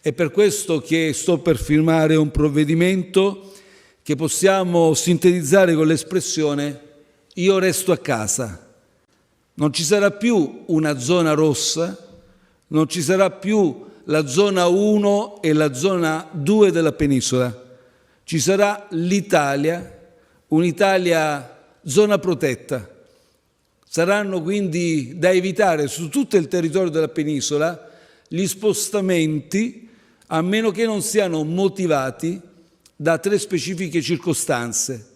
È per questo che sto per firmare un provvedimento che possiamo sintetizzare con l'espressione io resto a casa. Non ci sarà più una zona rossa, non ci sarà più la zona 1 e la zona 2 della penisola. Ci sarà l'Italia, un'Italia zona protetta. Saranno quindi da evitare su tutto il territorio della penisola gli spostamenti, a meno che non siano motivati da 3 specifiche circostanze.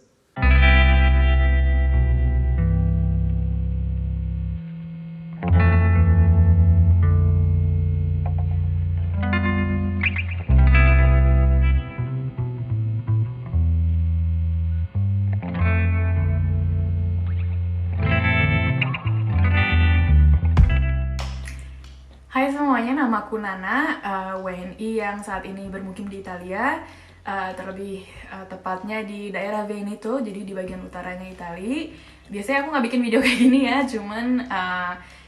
Hai semuanya, nama aku Nana, WNI yang saat ini bermukim di Italia, terlebih tepatnya di daerah Veneto, jadi di bagian utaranya Italia. Biasanya aku nggak bikin video kayak gini ya, cuman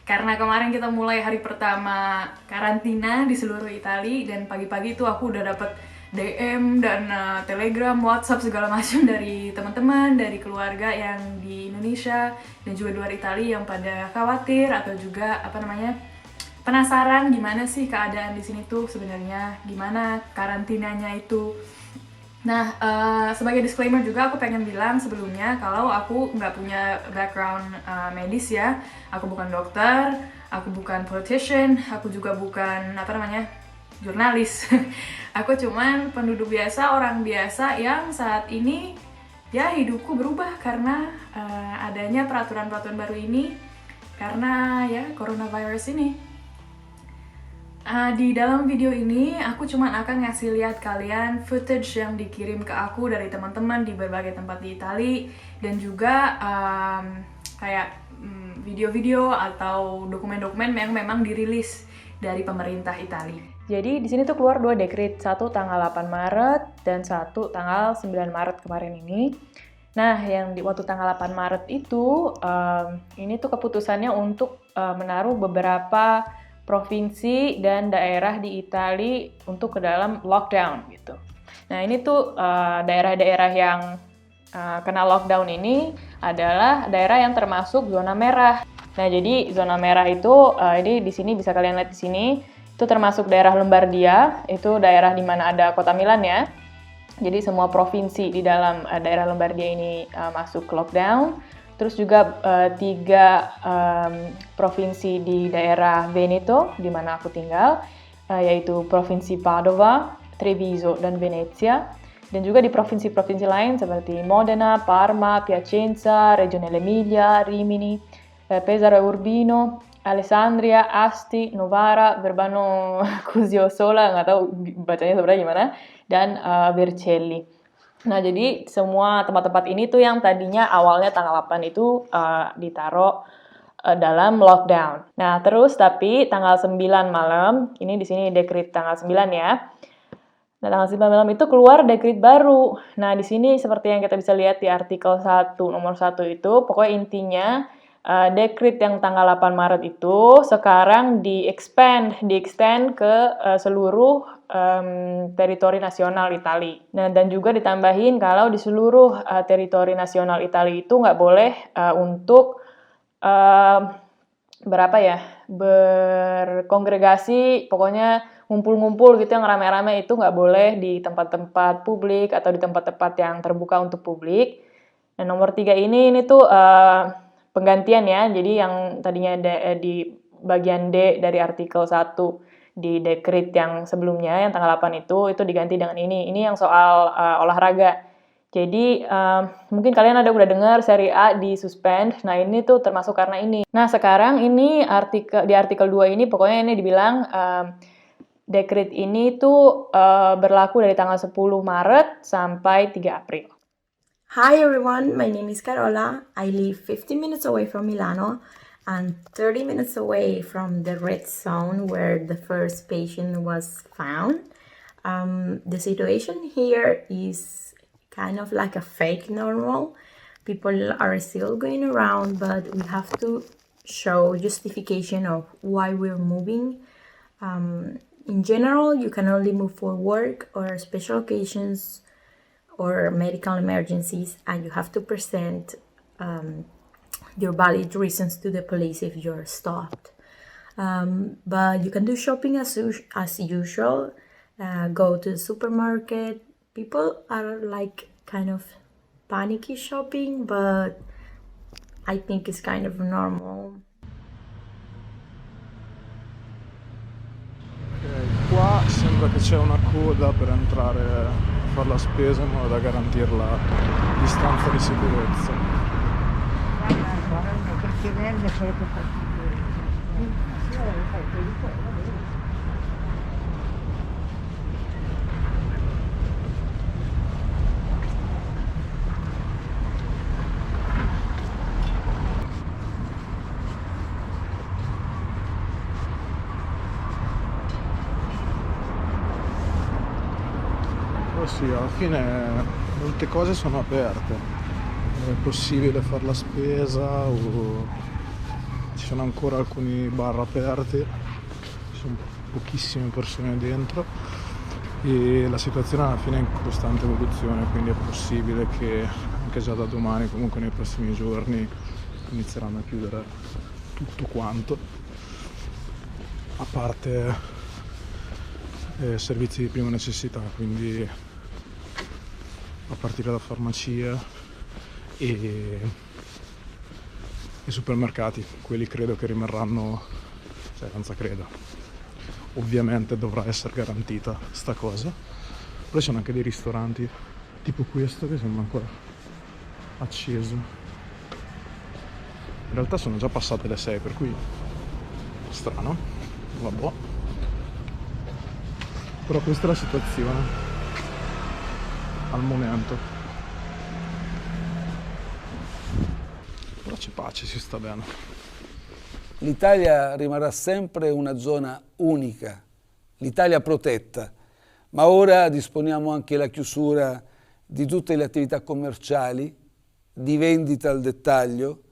karena kemarin kita mulai hari pertama karantina di seluruh Italia, dan pagi-pagi itu aku udah dapet DM dan Telegram, WhatsApp segala macam dari teman-teman, dari keluarga yang di Indonesia dan juga di luar Italia yang pada khawatir atau juga penasaran gimana sih keadaan di sini tuh sebenarnya, gimana karantinanya itu. Nah, sebagai disclaimer juga aku pengen bilang sebelumnya kalau aku nggak punya background medis ya. Aku bukan dokter, aku bukan politician, aku juga bukan jurnalis. Aku cuman penduduk biasa, orang biasa yang saat ini ya hidupku berubah karena adanya peraturan-peraturan baru ini karena ya coronavirus ini. Di dalam video ini aku cuma akan ngasih lihat kalian footage yang dikirim ke aku dari teman-teman di berbagai tempat di Italia, dan juga video-video atau dokumen-dokumen yang memang dirilis dari pemerintah Italia. Jadi di sini tuh keluar 2 dekret, satu tanggal 8 Maret dan satu tanggal 9 Maret kemarin ini. Nah, yang di waktu tanggal 8 Maret itu ini tuh keputusannya untuk menaruh beberapa provinsi dan daerah di Italia untuk ke dalam lockdown gitu. Nah, ini tuh daerah-daerah yang kena lockdown ini adalah daerah yang termasuk zona merah. Nah, jadi zona merah itu ini di sini bisa kalian lihat di sini itu termasuk daerah Lombardia, itu daerah di mana ada kota Milan ya. Jadi semua provinsi di dalam daerah Lombardia ini masuk lockdown. Terus juga 3 provinsi di daerah Veneto, di mana aku tinggal, yaitu Provinsi Padova, Treviso, dan Venezia. Dan juga di provinsi-provinsi lain seperti Modena, Parma, Piacenza, Regione Emilia, Rimini, Pesaro e Urbino, Alessandria, Asti, Novara, Verbano, Cusio Sola, nggak tahu bacanya sebenarnya gimana, dan Vercelli. Nah, jadi semua tempat-tempat ini tuh yang tadinya awalnya tanggal 8 itu ditaruh dalam lockdown. Nah, terus tapi tanggal 9 malam, ini di sini dekret tanggal 9 ya. Nah, tanggal 9 malam itu keluar dekret baru. Nah, di sini seperti yang kita bisa lihat di artikel 1, nomor 1 itu, pokoknya intinya dekret yang tanggal 8 Maret itu sekarang di-extend ke seluruh teritori nasional Italia. Nah, dan juga ditambahin kalau di seluruh teritori nasional Italia itu nggak boleh untuk berkongregasi, pokoknya ngumpul-ngumpul gitu yang rame-rame itu nggak boleh di tempat-tempat publik atau di tempat-tempat yang terbuka untuk publik. Nah, nomor 3 ini tuh penggantian ya, jadi yang tadinya di bagian D dari artikel 1 di dekret yang sebelumnya, yang tanggal 8 itu diganti dengan ini yang soal olahraga. Jadi mungkin kalian udah dengar Serie A di suspend, nah ini tuh termasuk karena ini. Nah, sekarang ini di artikel 2 ini pokoknya ini dibilang dekret ini tuh berlaku dari tanggal 10 Maret sampai 3 April. Hi everyone, my name is Carola. I live 15 minutes away from Milano and 30 minutes away from the red zone where the first patient was found. The situation here is kind of like a fake normal. People are still going around, but we have to show justification of why we're moving. In general, you can only move for work or special occasions or medical emergencies, and you have to present your valid reasons to the police if you're stopped. But you can do shopping as usual, go to the supermarket. People are like kind of panicky shopping, but I think it's kind of normal. Ok, qua sembra che c'è una coda per entrare a fare la spesa in modo da garantire la distanza di sicurezza. Perché verde sarebbe fattibile. Però sì, alla fine molte cose sono aperte, è possibile fare la spesa o ci sono ancora alcuni bar aperti, ci sono pochissime persone dentro e la situazione alla fine è in costante evoluzione, quindi è possibile che anche già da domani, comunque nei prossimi giorni, inizieranno a chiudere tutto quanto, a parte servizi di prima necessità, quindi a partire da farmacie e supermercati. Quelli credo che rimarranno, cioè senza credo, ovviamente dovrà essere garantita sta cosa. Poi ci sono anche dei ristoranti tipo questo che sembra ancora acceso. In realtà sono già passate le 6, per cui strano, vabbè. Però questa è la situazione al momento. Però c'è pace, si sta bene. L'Italia rimarrà sempre una zona unica, l'Italia protetta, ma ora disponiamo anche la chiusura di tutte le attività commerciali, di vendita al dettaglio,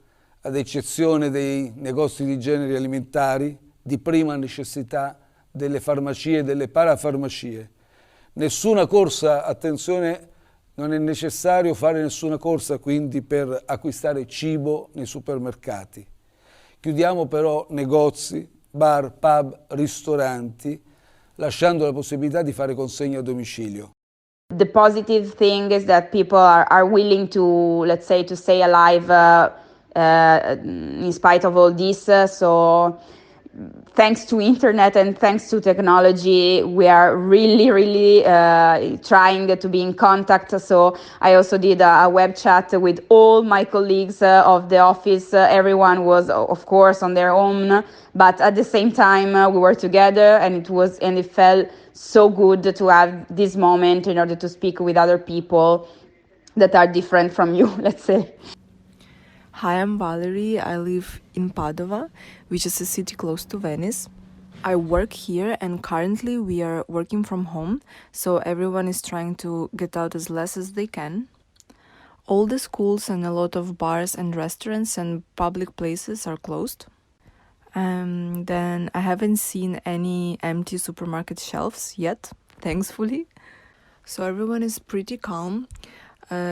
ad eccezione dei negozi di generi alimentari, di prima necessità, delle farmacie e delle parafarmacie. Nessuna corsa, attenzione, non è necessario fare nessuna corsa quindi per acquistare cibo nei supermercati. Chiudiamo però negozi, bar, pub, ristoranti, lasciando la possibilità di fare consegna a domicilio. The positive thing is that people are willing to, let's say, to stay alive in spite of all this. So thanks to internet and thanks to technology, we are really trying to be in contact. So I also did a web chat with all my colleagues of the office. Everyone was, of course, on their own, but at the same time, we were together, and it felt so good to have this moment in order to speak with other people that are different from you, let's say. Hi, I'm Valerie. I live in Padova, which is a city close to Venice. I work here and currently we are working from home, so everyone is trying to get out as less as they can. All the schools and a lot of bars and restaurants and public places are closed. Then I haven't seen any empty supermarket shelves yet, thankfully. So everyone is pretty calm.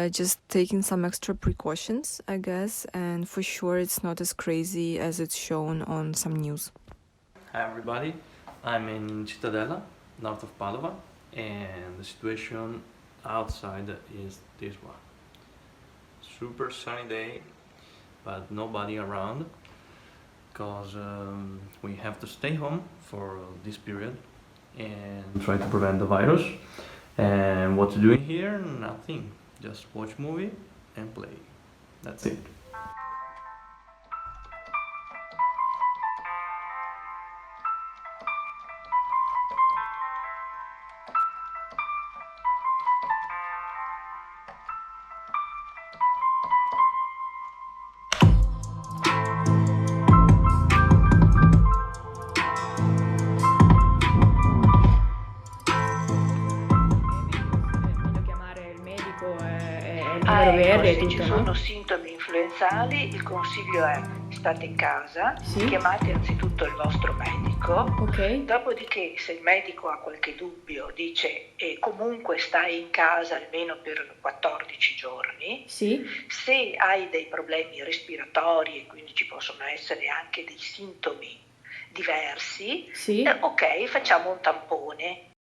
Just taking some extra precautions, I guess, and for sure it's not as crazy as it's shown on some news. Hi everybody, I'm in Cittadella, north of Padova, and the situation outside is this one. Super sunny day, but nobody around, because we have to stay home for this period and try to prevent the virus. And what to do in here? Nothing. Just watch movie and play. That's it. Se ci sono sintomi influenzali, il consiglio è state in casa, Sì. chiamate anzitutto il vostro medico, Ok. dopodiché se il medico ha qualche dubbio dice comunque stai in casa almeno per 14 giorni, Sì. se hai dei problemi respiratori e quindi ci possono essere anche dei sintomi diversi, Sì. ok, facciamo un tampone